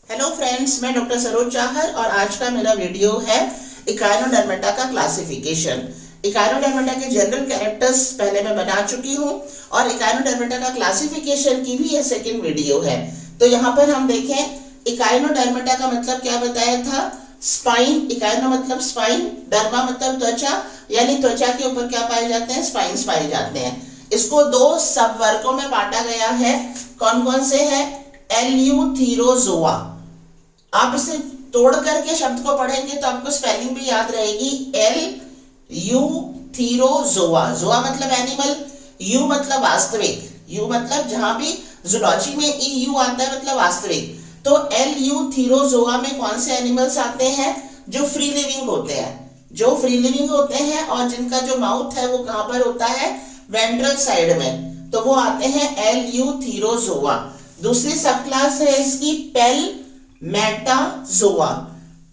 Hello friends, मैं doctor Saroj Chahar और आज का मेरा वीडियो है इकाइनोडर्मेटा का क्लासिफिकेशन। इकाइनोडर्मेटा के जनरल कैरेक्टर्स पहले मैं बना चुकी हूँ और इकाइनोडर्मेटा का क्लासिफिकेशन की भी ये सेकंड वीडियो है। तो यहाँ पर हम देखें इकाइनोडर्मेटा का मतलब क्या बताया था। स्पाइन, इकाइनो मतलब स्पाइन, डर्मा मतलब त्वचा, यानी त्वचा के ऊपर क्या पाए जाते हैं, स्पाइन्स पाए जाते हैं। इसको दो सब वर्गों में बांटा गया है। कौन कौन से है? एल्यूथीरोजोआ। आप इसे तोड़ करके शब्द को पढ़ेंगे तो आपको स्पेलिंग भी याद रहेगी। एल्यूथीरोजोआ, जोआ मतलब एनिमल, यू मतलब वास्तविक, यू मतलब जहां भी जूलॉजी में ई यू आता है मतलब वास्तविक। तो एल्यूथीरोजोआ में कौन से एनिमल्स आते हैं? जो फ्री लिविंग होते हैं, जो फ्री लिविंग होते हैं और जिनका जो माउथ है वो कहां पर होता है? वेंट्रल साइड में, तो वो आते हैं एल्यूथीरोजोआ। दूसरी सब क्लास है इसकी पैलमेटाजोआ।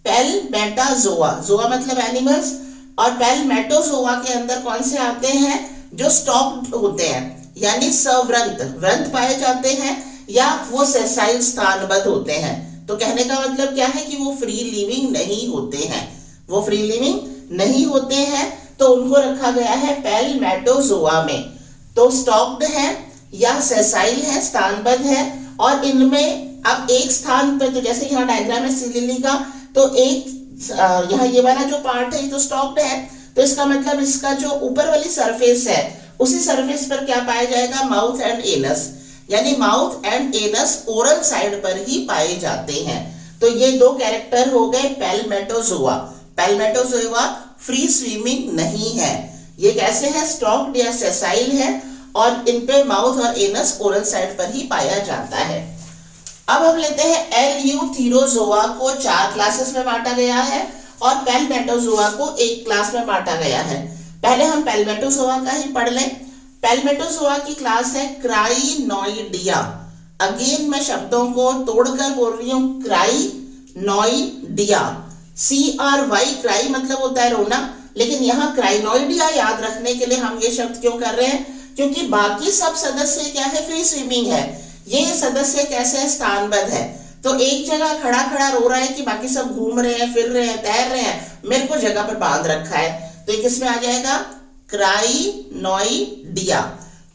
पैलमेटाजोआ, जोआ मतलब एनिमल्स, और पैलमेटोजोआ के अंदर कौन से आते हैं? जो स्टॉक्ड होते हैं, यानी सवृंत, व्रंत पाए जाते हैं या वो सेसाइल स्थानबद्ध होते हैं। तो कहने का मतलब क्या है कि वो फ्री लिविंग नहीं होते हैं, वो फ्री लिविंग नहीं होते हैं, तो उनको रखा गया है पैलमेटोजोआ में। तो स्टॉक्ड है या सेसाइल है, स्थानबद्ध है, और इनमें अब एक स्थान पे, तो जैसे यहाँ डायग्राम है सिलिली का, तो एक यहाँ ये वाला जो पार्ट है ये तो स्टॉक्ड है, तो इसका मतलब इसका जो ऊपर वाली सरफेस है उसी सरफेस पर क्या पाया जाएगा? माउथ एंड एनस, यानी mouth and anus oral side पर ही पाए जाते हैं। तो ये दो कैरेक्टर हो गए पैलमेटोजोआ। पैलमेटोजोआ फ्री स्विमिंग नहीं है, ये कैसे है? स्टॉक्ड या सेसाइल है और इन पे माउथ और एनस ओरल साइड पर ही पाया जाता है। अब हम लेते हैं एल्यूथीरोजोआ को 4 क्लासेस में बांटा गया है और पैलमेटोजोआ को एक क्लास में बांटा गया है। पहले हम पैलमेटोजोआ का ही पढ़ लें। पैलमेटोजोआ की क्लास है क्राइनोइडिया। अगेन मैं शब्दों को तोड़कर बोल रही हूँ, क्राइनोइडिया, CRY, क्राई मतलब होता है रोना, लेकिन यहाँ क्राइनोइडिया याद रखने के लिए हम ये शब्द क्यों कर रहे हैं? क्योंकि बाकी सब सदस्य क्या है? फ्री स्विमिंग है, ये सदस्य कैसे है? स्थानबद्ध है। तो एक जगह खड़ा खड़ा रो रहा है कि बाकी सब घूम रहे हैं, फिर रहे हैं, तैर रहे हैं, मेरे को जगह पर बांध रखा है, तो ये किस में आ जाएगा? क्राइनोइडिया।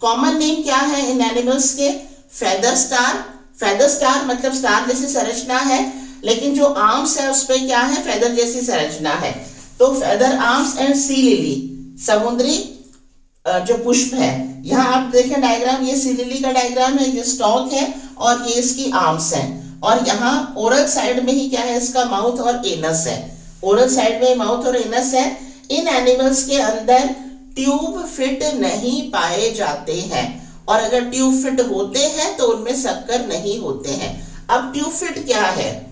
कॉमन नेम क्या है इन एनिमल्स के? Feather star. फेदर स्टार मतलब स्टार जैसी संरचना है, लेकिन जो आर्म्स है उस पे क्या है? फेदर जैसी संरचना है, तो feather arms and sea lily, समुद्री जो पुष्प है। यहाँ आप देखें डायग्राम, ये सी लिली का डायग्राम है, ये स्टॉक है और ये इसकी आर्म्स हैं, और यहाँ ओरल साइड में ही क्या है? इसका माउथ और एनस है, ओरल साइड में माउथ और एनस है। इन एनिमल्स के अंदर ट्यूब फिट नहीं पाए जाते हैं, और अगर ट्यूब फिट होते हैं तो उनमें सक्कर नहीं होते हैं। अब ट्यूब फिट क्या है?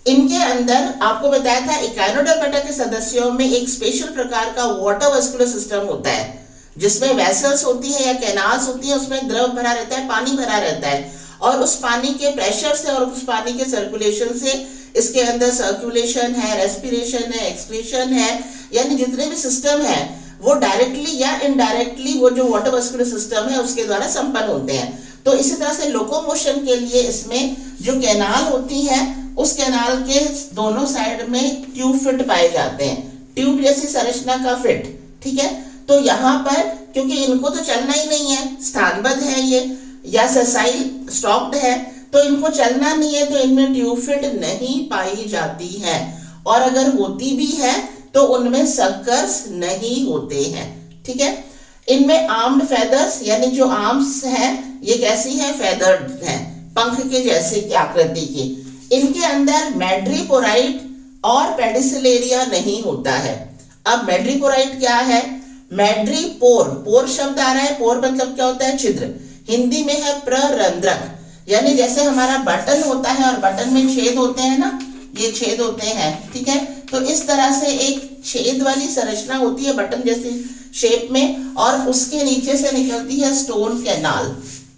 इनके अंदर आपको बताया था इकाइनोडर्मेटा के सदस्यों में एक स्पेशल प्रकार का वाटर वस्कुलर सिस्टम होता है, जिसमें वेसल्स होती है या कैनाल्स होती है, उसमें द्रव भरा रहता है, पानी भरा रहता है, और उस पानी के प्रेशर से और उस पानी के सर्कुलेशन से इसके अंदर सर्कुलेशन है, रेस्पिरेशन है, एक्सक्रीशन है, यानी जितने भी सिस्टम है वो डायरेक्टली या इनडायरेक्टली वो जो वाटर वस्कुलर सिस्टम है उसके द्वारा संपन्न होते हैं। तो इसी तरह से लोकोमोशन के लिए इसमें जो कैनाल होती है उस कैनाल के दोनों साइड में ट्यूब फिट पाए जाते हैं, ट्यूब जैसी संरचना का फिट, ठीक है। तो यहाँ पर क्योंकि इनको तो चलना ही नहीं है, स्थानबद्ध है ये या सेसाइल स्टॉक्ड है, तो इनको चलना नहीं है, तो इनमें ट्यूब फिट नहीं पाई जाती है, और अगर होती भी है तो उनमें सक्कर्स नहीं होते हैं, ठीक है। इनमें आर्म्ड फेदर्स, यानी जो आर्म्स हैं ये कैसी है? फेदर्ड हैं, पंख के जैसे की आकृति की। इनके अंदर मैड्रीपोराइट और पेडिसिलेरिया नहीं होता है। अब मैड्रीपोराइट क्या है? मैड्रीपोर, पोर शब्द आ रहा है, पोर मतलब क्या होता है? छिद्र, हिंदी में है प्ररंध्रक, यानी जैसे हमारा बटन होता है और बटन में छेद होते हैं ना, ये छेद होते हैं, ठीक है। तो इस तरह से एक छेद वाली संरचना होती है बटन जैसी शेप में, और उसके नीचे से निकलती है स्टोन कैनाल।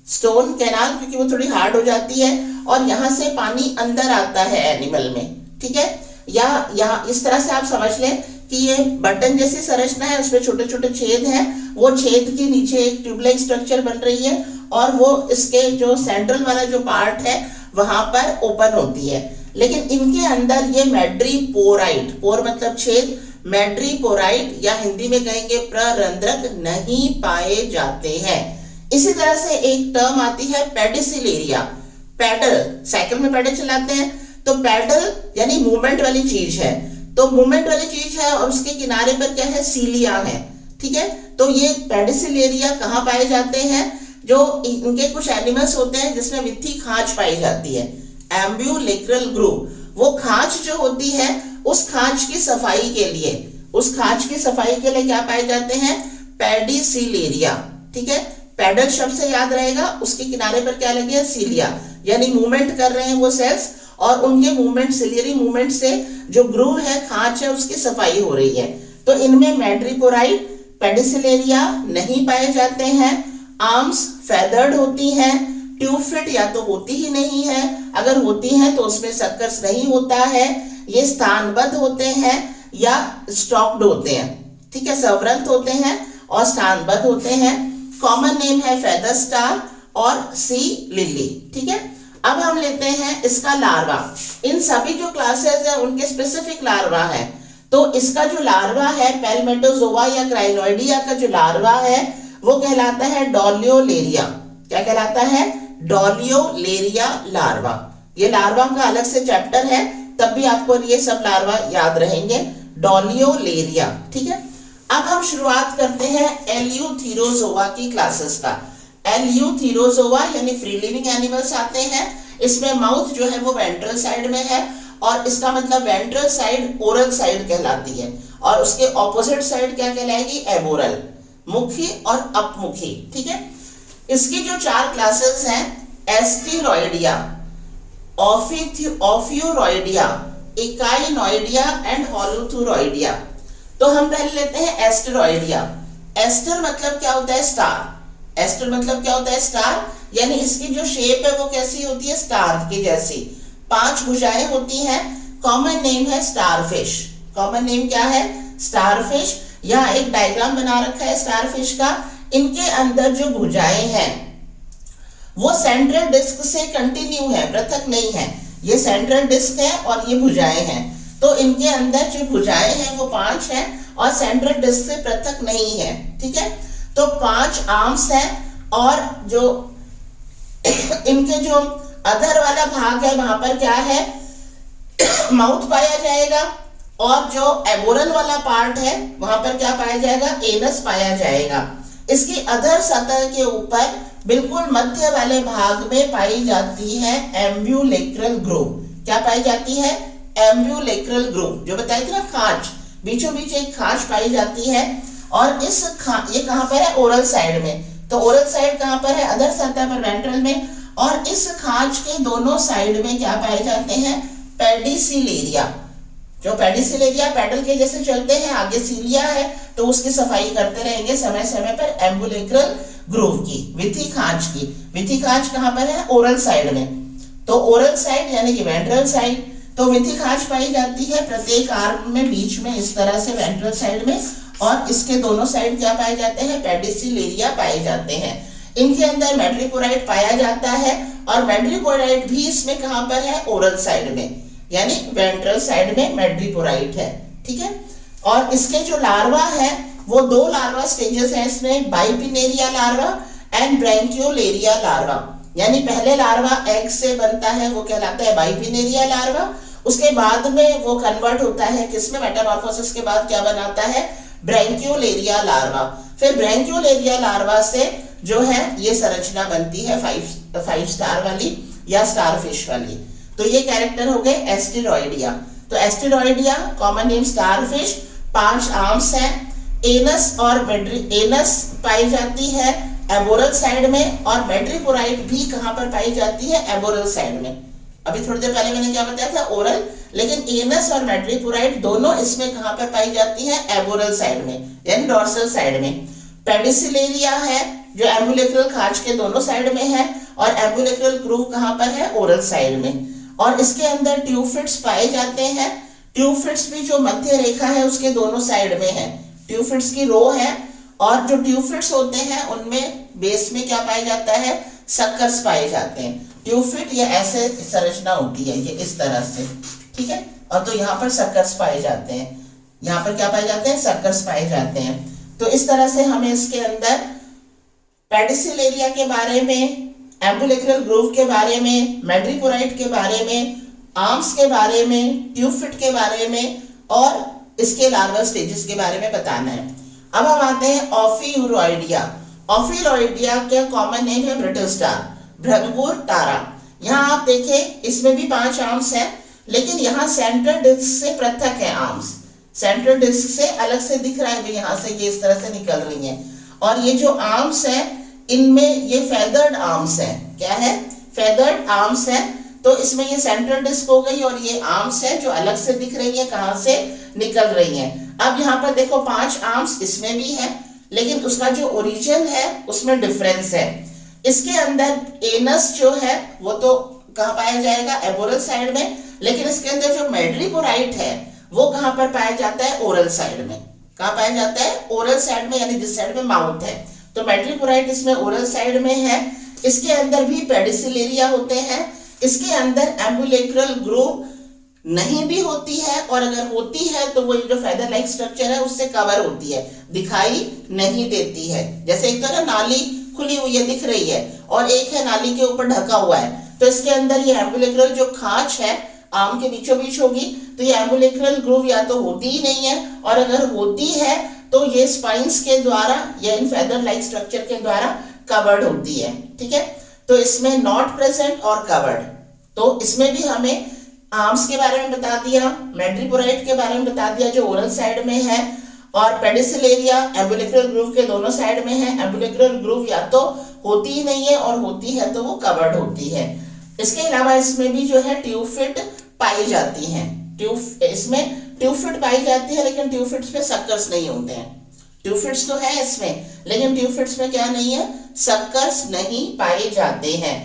स्टोन कैनाल क्योंकि वो थोड़ी हार्ड हो जाती है और यहाँ से पानी अंदर आता है एनिमल में, ठीक है। या यहाँ इस तरह से आप समझ लें कि ये बटन जैसी संरचना है, उसमें छोटे छोटे छेद हैं, वो छेद के नीचे एक ट्यूब लाइक स्ट्रक्चर बन रही है, और वो इसके जो सेंट्रल वाला जो पार्ट है वहां पर ओपन होती है, लेकिन इनके अंदर ये मैड्रीपोराइट, पोर मतलब छेद, मैड्रीपोराइट या हिंदी में कहेंगे प्ररंध्रक नहीं पाए जाते हैं। इसी तरह से एक टर्म आती है पेडिसिलेरिया। पैडल, साइकिल में पैडल चलाते हैं, तो पैडल यानी मूवमेंट वाली चीज है, तो मूवमेंट वाली चीज है और उसके किनारे पर क्या है, सीलिया है, ठीक है। तो ये पेडिसिलेरिया कहाँ पाए जाते हैं, जो इनके कुछ एनिमल्स होते हैं जिसमें विथी खांच पाई जाती है, एम्ब्यूलेक्रल ग्रूव। वो खांच जो होती है उस खांच की सफाई के लिए, उस खांच की सफाई के लिए क्या पाए जाते हैं, पेडिसिलेरिया, ठीक है। पैडल शब्द से याद रहेगा, उसके किनारे पर क्या लगे है, सीलिया, यानी मूवमेंट कर रहे हैं वो सेल्स, और उनके मूवमेंट, सिलियरी मूवमेंट से जो ग्रूव है, खांच है, उसकी सफाई हो रही है। तो इनमें मैड्रीपोराइट, पेडिसिलेरिया नहीं पाए जाते हैं। आर्म्स फेदर्ड होती हैं, ट्यूफिट या तो होती ही नहीं है, अगर होती हैं तो उसमें सक्कर्स नहीं होता है। ये स्थानबद्ध होते हैं या स्टॉक्ड होते हैं, ठीक है, सवृंत होते हैं और स्थानबद्ध होते हैं। कॉमन नेम है फेदर स्टार और सी लिली, ठीक है। अब हम लेते हैं इसका लार्वा। इन सभी जो क्लासेस है उनके स्पेसिफिक लार्वा है। तो इसका जो लार्वा है पैल्मेटोजोआ या क्राइनोइडिया का जो लार्वा है वो कहलाता है डॉलियोलेरिया। क्या कहलाता है, डॉलियोलेरिया लार्वा। ये लार्वा का अलग से चैप्टर है, तब भी आपको ये सब लार्वा याद रहेंगे, डॉलियोलेरिया, ठीक है। अब हम शुरुआत करते हैं एल्यूथीरोजोआ की क्लासेस का। एल्यूथीरोजोआ यानी फ्री लिविंग एनिमल्स आते हैं। इसमें माउथ जो है वो वेंट्रल साइड में है, और इसका मतलब वेंट्रल साइड ओरल साइड कहलाती है, और उसके ऑपोजिट साइड क्या कहलाएगी, एबोरल, मुखी और अपमुखी, ठीक है। इसकी जो 4 क्लासेस हैं, एस्टेरॉइडिया, ऑफियोरॉइडिया, इकाइनॉइडिया एंड होलोथुरॉइडिया। तो हम पहले लेते हैं एस्टेरॉइडिया। एस्टर मतलब क्या होता है, स्टार। एस्टर मतलब क्या होता है, स्टार, यानी इसकी जो शेप है वो कैसी होती है, स्टार की जैसी, 5 भुजाएं होती हैं। कॉमन नेम है स्टारफिश। कॉमन नेम क्या है, स्टारफिश। यहाँ एक डायग्राम बना रखा है स्टारफिश का। इनके अंदर जो भुजाएं हैं वो सेंट्रल डिस्क से कंटिन्यू है, पृथक नहीं है। ये सेंट्रल डिस्क है और ये भुजाएं हैं, तो इनके अंदर जो भुजाएं हैं वो 5 हैं और सेंट्रल डिस्क से पृथक नहीं है, ठीक है। तो 5 आर्म्स हैं, और जो इनके जो अधर वाला भाग है वहां पर क्या है, माउथ पाया जाएगा, और जो एबोरल वाला पार्ट है वहां पर क्या पाया जाएगा, एनस पाया जाएगा। इसकी अधर सतह के ऊपर बिल्कुल मध्य वाले भाग में पाई जाती है एम्ब्यूलेक्रल ग्रूव। क्या पाई जाती है, एम्ब्यूलेक्रल ग्रूव, जो बताई थी ना, खांच, बीचों बीच एक खांच पाई जाती है। और इस ये कहां पर है, ओरल साइड में। तो ओरल साइड कहां पर है, अधर सतह पर, वेंट्रल में। और इस खांच के दोनों साइड में क्या पाए जाते हैं, पेडिसिलेरिया। जो पेडिसिलेरिया पैडल के जैसे चलते हैं, आगे सीलिया है, तो उसकी सफाई करते रहेंगे समय समय पर एम्ब्यूलेक्रल ग्रूव की, विथी खांच की। विथी खांच कहां पर है, ओरल साइड में। तो ओरल साइड यानी कि वेंट्रल साइड, तो विथी खांच पाई जाती है प्रत्येक आर्म में, बीच में इस तरह से वेंट्रल साइड में, और इसके दोनों साइड क्या पाए जाते हैं, पेडिसिलेरिया पाए जाते हैं। इनके अंदर मैड्रीपोराइट पाया जाता है, और मैड्रीपोराइट भी इसमें कहां पर है, ओरल साइड में, यानी वेंट्रल साइड में मैड्रीपोराइट है, ठीक है। और इसके जो लार्वा है वो 2 लार्वा स्टेजेस हैं इसमें, bipinnaria larva and brachiolaria larva. यानी पहले लार्वा एग से बनता है, वो कहलाता है बाइपिनेरिया लार्वा। उसके बाद में वो कन्वर्ट होता है किसमें, मेटामॉर्फोसिस के बाद क्या बनाता है, ब्रैंकियोलेरिया लार्वा। फिर ब्रैंकियोलेरिया लार्वा से जो है ये संरचना बनती है 5 स्टार वाली या स्टारफिश वाली। तो ये कैरेक्टर हो गए एस्टेरॉइडिया। तो एस्टेरॉइडिया, कॉमन नेम स्टारफिश, 5 आर्म्स हैं, एनस और एनस पाई जाती है एबोरल साइड में, और मैड्रीपोराइट भी कहां पर पाई जाती है, एबोरल साइड में। अभी थोड़ी देर पहले मैंने क्या बताया था, ओरल, लेकिन एनस और मैड्रीपोराइट दोनों इसमें कहां पर पाई जाती है, एबोरल साइड में, यानी डॉर्सल साइड में। पेडिसिलेरिया है जो एम्ब्यूलेक्रल खांच के दोनों साइड में है, और एम्ब्यूलेक्रल ग्रूव कहां पर है, ओरल साइड में। और इसके अंदर ट्यूफिट्स पाए जाते हैं। ट्यूफिट्स भी जो मध्य रेखा है उसके दोनों साइड में है, ट्यूफिट्स की रो है, और जो ट्यूफिट्स होते हैं उनमें बेस में क्या पाया जाता है, सक्कर्स पाए जाते हैं। ट्यूफिट ये ऐसे संरचना होती है, ये इस तरह से, ठीक है। और तो यहाँ पर सक्कर्स पाए जाते हैं, यहाँ पर क्या पाए जाते हैं, सक्कर्स पाए जाते हैं। तो इस तरह से हमें इसके अंदर पेडिसिल एरिया के बारे में, एम्बुलिक्रल ग्रूव के बारे में, मैड्रिपोराइट के बारे में, आर्म्स के बारे में, ट्यूफिट के बारे में और इसके लार्वल स्टेजेस के बारे में बताना है। अब हम आते हैं ऑफियूरोइडिया। ऑफियूरोइडिया का कॉमन नेम है ब्रिटल स्टार, भ्रंगुर तारा। यहाँ आप देखें इसमें भी 5 आर्म्स हैं, लेकिन यहाँ सेंट्रल डिस्क से पृथक है आर्म्स, सेंट्रल डिस्क से अलग से दिख रहा है, यहाँ से ये इस तरह से निकल रही हैं। और ये जो आर्म्स हैं इनमें ये फेदर्ड आर्म्स हैं, क्या है, फेदर्ड आर्म्स हैं। तो इसमें ये सेंट्रल डिस्क हो गई और ये आर्म्स है जो अलग से दिख रही है, कहां से निकल रही हैं। अब यहाँ पर देखो 5 आर्म्स इसमें भी है, लेकिन उसका जो ओरिजिन है उसमें डिफरेंस है। इसके अंदर एनस जो है वो तो कहाँ पाया जाएगा, एबोरल साइड में, लेकिन इसके अंदर जो मैड्रिपोराइट है वो कहाँ पर पाया जाता है, ओरल साइड में। कहाँ पाया जाता है, ओरल साइड में, यानी जिस साइड में माउथ है। तो मैड्रिपोराइट इसमें ओरल साइड में है। इसके अंदर भी पेडिसिल एरिया होते हैं। इसके अंदर एम्बुलेक्रल ग्रूव नहीं भी होती है, और अगर होती है तो वो जो फेदर लाइक स्ट्रक्चर है उससे कवर होती है, दिखाई नहीं देती है। जैसे एक तो ना नाली खुली हुई है, दिख रही है, और एक है नाली के ऊपर ढका हुआ है। तो इसके अंदर ये एम्बुलेक्रल जो खांच है आर्म के बीचों बीच होगी, तो ये एम्बुलेक्रल ग्रूव या तो होती ही नहीं है, और अगर होती है तो ये स्पाइंस के द्वारा या इन फेदर लाइक स्ट्रक्चर के द्वारा कवर्ड होती है, ठीक है। तो इसमें नॉट प्रेजेंट और कवर्ड। तो इसमें भी हमें आर्म्स के बारे में बता दिया, मैड्रिपोराइट के बारे में बता दिया जो ओरल साइड में है, और पेडिसिल एरिया एम्बुलेक्रल ग्रूव के दोनों साइड में है। एम्बुलेक्रल ग्रूव या तो होती ही नहीं है, और होती है तो वो कवर्ड होती है। इसके अलावा इसमें भी जो है ट्यूफिट पाई जाती हैं, इसमें ट्यूफिट पाई जाती है, लेकिन ट्यूफिट्स में सक्कर्स नहीं होते हैं। ट्यूफिट्स तो है इसमें, लेकिन ट्यूफिट्स में क्या नहीं है, सक्कर्स नहीं पाए जाते हैं।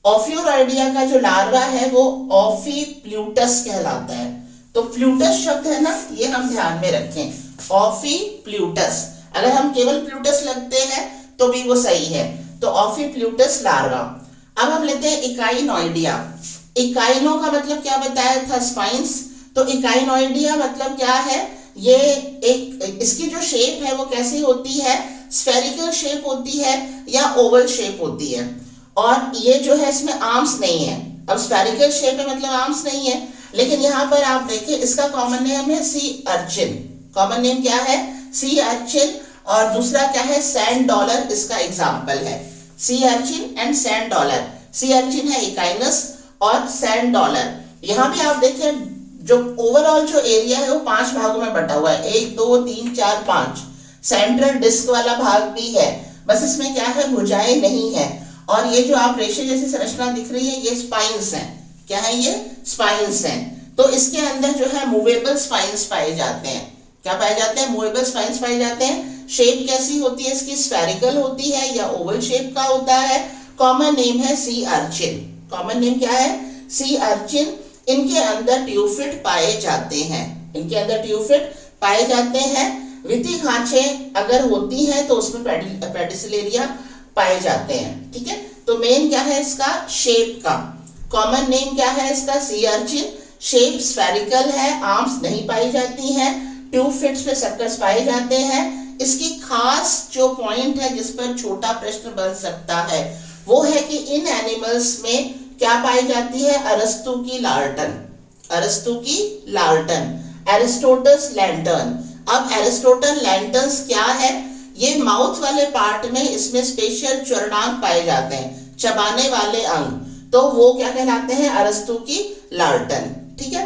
ऑफियूरोइडिया का जो लार्वा है वो ऑफीप्ल्यूटस कहलाता है। तो प्ल्यूटस शब्द है ना, ये हम ध्यान में रखें, ऑफीप्ल्यूटस। अगर हम केवल प्ल्यूटस लगते हैं तो भी वो सही है। तो ऑफीप्ल्यूटस लार्वा। अब हम लेते हैं इकाइनोइडिया। इकाइनो का मतलब क्या बताया था, स्पाइंस। तो इकाइनोइडिया मतलब क्या है, ये एक, इसकी जो शेप है वो कैसी होती है, स्फेरिकल शेप होती है या ओवल शेप होती है। और ये जो है इसमें आर्म्स नहीं है। अब स्फेरिकल शेप है मतलब आर्म्स नहीं है, लेकिन यहाँ पर आप देखिए इसका कॉमन नेम है सी अर्चिन। कॉमन नेम क्या है, सी अर्चिन। और दूसरा क्या है, सैंड डॉलर इसका एग्जाम्पल है। Sea urchin and sand dollar. Sea urchin है इकाइनस और सैंड डॉलर। यहाँ भी आप देखें जो ओवरऑल जो एरिया है वो 5 भागों में बटा हुआ है, 1 2 3 4 5। सेंट्रल डिस्क वाला भाग भी है, बस इसमें क्या है, भुजाएं नहीं है। और ये जो आप रेशे जैसी संरचना दिख रही है ये स्पाइंस हैं। क्या है, ये स्पाइंस हैं। तो इसके अंदर जो है मूवेबल स्पाइंस पाए जाते हैं। क्या पाए जाते हैं, मूवेबल स्पाइंस पाए जाते हैं। शेप कैसी होती है इसकी, स्फेरिकल होती है या ओवल शेप का होता है। कॉमन नेम है सी अर्चिन। कॉमन नेम क्या है, सी अर्चिन। इनके अंदर ट्यूफिट पाए जाते हैं, इनके अंदर ट्यूफिट पाए जाते हैं। विधि खांचे अगर होती हैं तो उसमें पेडिसिल एरिया पाए जाते हैं, ठीक है। तो मेन क्या है इसका, शेप का। कॉमन नेम क्या है इसका, सी अर्चिन। शेप स्फेरिकल है, आर्म्स नहीं पाई जाती हैं। ट्यूफिट्स पे सक्कर्स पाए जाते हैं। इसकी खास जो पॉइंट है जिस पर छोटा प्रश्न बन सकता है वो है कि इन एनिमल्स में क्या पाई जाती है, अरस्तु की लार्टन। अरस्तु की लार्टन, एरिस्टोटस लैंटर्न। अब एरिस्टोटल लैंटर्न्स क्या है, ये माउथ वाले पार्ट में इसमें स्पेशल चरणांक पाए जाते हैं, चबाने वाले अंग। तो वो क्या कहलाते हैं, अरस्तु की लार्टन, ठीक है।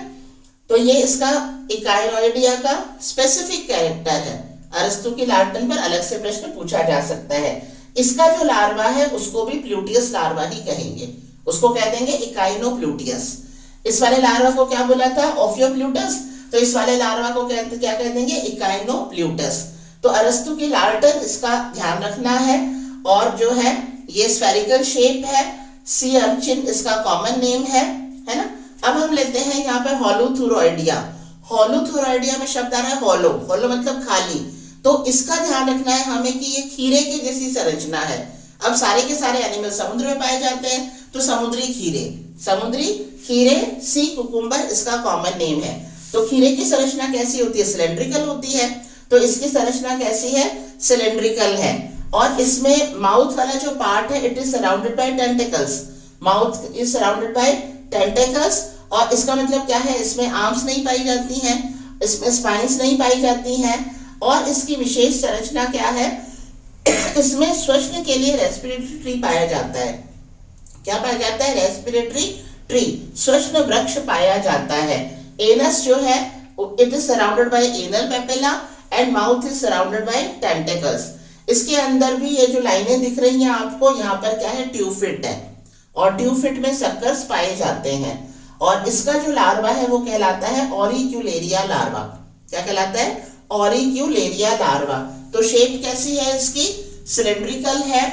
तो ये इसका इकाइनोइडिया का स्पेसिफिक कैरेक्टर है। अरस्तु की लार्टन पर अलग से प्रश्न पूछा जा सकता है। इसका जो लार्वा है उसको भी प्लूटियस लार्वा ही कहेंगे, उसको कह देंगे इकाइनोप्लूटियस। इस वाले लार्वा को क्या बोला था, ओफियोप्लूटस। तो इस वाले लार्वा को क्या कह देंगे, इकाइनोप्लूटस। तो अरस्तु की लार्टन इसका ध्यान रखना है। और जो है ये स्फेरिकल शेप है। सी अर्चिन इसका कॉमन नेम है ना। अब हम लेते हैं यहाँ पे होलोथुरोइडिया। होलोथुरोइडिया में शब्द आ रहा है होलो। होलो मतलब खाली। तो इसका ध्यान रखना है हमें कि ये खीरे के जैसी संरचना है। अब सारे के सारे एनिमल समुद्र में पाए जाते हैं, तो समुद्री खीरे, सी कुकुम्बर इसका कॉमन नेम है। तो खीरे की संरचना कैसी होती है? सिलेंड्रिकल होती है। तो इसकी संरचना कैसी है? सिलेंड्रिकल है। और इसमें माउथ वाला जो पार्ट है it is surrounded by tentacles. Mouth is surrounded by tentacles. और इसका मतलब क्या है? इसमें आर्म्स नहीं पाई जाती हैं, इसमें स्पाइन्स नहीं पाई जाती हैं। और इसकी विशेष संरचना क्या है? इसमें श्वसन के लिए रेस्पिरेटरी ट्री पाया जाता है। क्या पाया जाता है? रेस्पिरेटरी ट्री, श्वसन वृक्ष पाया जाता है। एनस जो है it is surrounded by anal papilla and mouth is surrounded by tentacles. इसके अंदर भी ये जो लाइनें दिख रही हैं आपको, यहाँ पर क्या है? ट्यूफिट है। और ट्यूफिट में सक्कर्स पाए जाते हैं। और इसका जो लार्वा है वो कहलाता है ऑरिक्यूलेरिया लार्वा। क्या कहलाता है? ऑरिक्यूलेरिया लार्वा। तो शेप कैसी है इसकी? सिलेंड्रिकल है।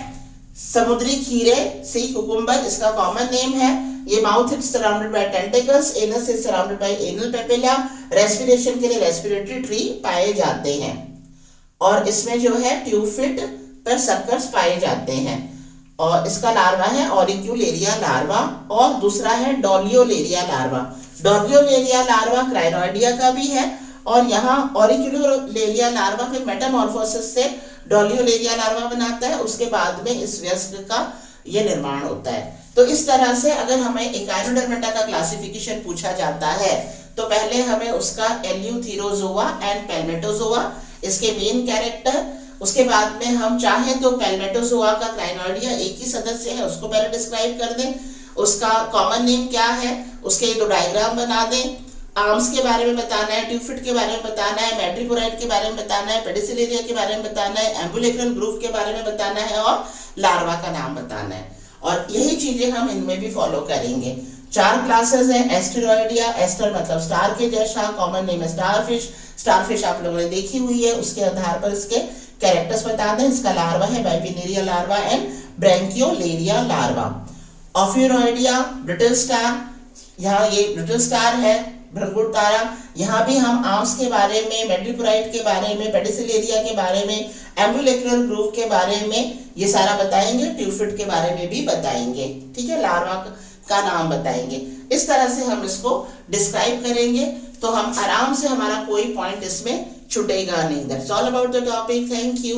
समुद्री खीरे, सी कुकुम्बर इसका कॉमन नेम है। ये mouth is surrounded by tentacles, anus is surrounded by anal papilla. Respiration के लिए रेस्पिरेटरी ट्री पाए जाते हैं। और इसमें जो है ट्यूफिट पर सक्कर्स पाए जाते हैं। और इसका लार्वा है ऑरिक्यूलेरिया लार्वा। और दूसरा है डोलियोलेरिया लार्वा। डोलियोलेरिया लार्वा क्राइनोइडिया का भी है। और यहाँ ऑरिक्यूलेरिया लार्वा फिर मेटामॉर्फोसिस से डोलियोलेरिया लार्वा बनाता है। उसके बाद में इस वयस्क का ये निर्माण होता है। तो इस तरह से अगर हमें एकाइनोडर्मेटा का क्लासिफिकेशन पूछा जाता है तो पहले हमें उसका एल्यूथीरोजोआ एंड पैल्मेटोजोआ, इसके मेन कैरेक्टर, उसके बाद में हम चाहें तो पैल्मेटोजोआ का क्राइनोइडिया एक ही सदस्य है उसको पहले डिस्क्राइब कर दें, उसका कॉमन नेम क्या है, उसके दो डायग्राम बना दें। आर्म्स के बारे में बताना है, ट्यूफिट के बारे में बताना है, मैट्रिपोराइट के बारे में बताना है, पेडिसिलेरिया के बारे में बताना है, एम्बुलेक्रल ग्रूव के बारे में बताना है और लार्वा का नाम बताना है। और यही चीजें हम इनमें भी फॉलो करेंगे। 4 क्लासेस है। एस्टेरॉइडिया, एस्टर मतलब स्टार के जैसा, कॉमन नेम है स्टारफिश। स्टारफिश आप लोगों ने देखी हुई है, उसके आधार पर इसके कैरेक्टर्स बता दें। इसका लार्वा है bipinnaria larva and brachiolaria larva. Ophiuroidea, brittle star, यहाँ ये ब्रिटल स्टार है, भ्रंगुर तारा। यहाँ भी हम आर्म्स के बारे में, मैट्रिपोराइट के बारे में, पेडिसिलेरिया के बारे में, एम्बुलेक्रल ग्रूव के बारे में ये सारा बताएंगे। ट्यूफिट के बारे में भी बताएंगे, ठीक है, लार्वा का नाम बताएंगे। इस तरह से हम इसको डिस्क्राइब करेंगे तो हम आराम से, हमारा कोई पॉइंट इसमें छूटेगा नहीं। That's all about the topic. Thank you.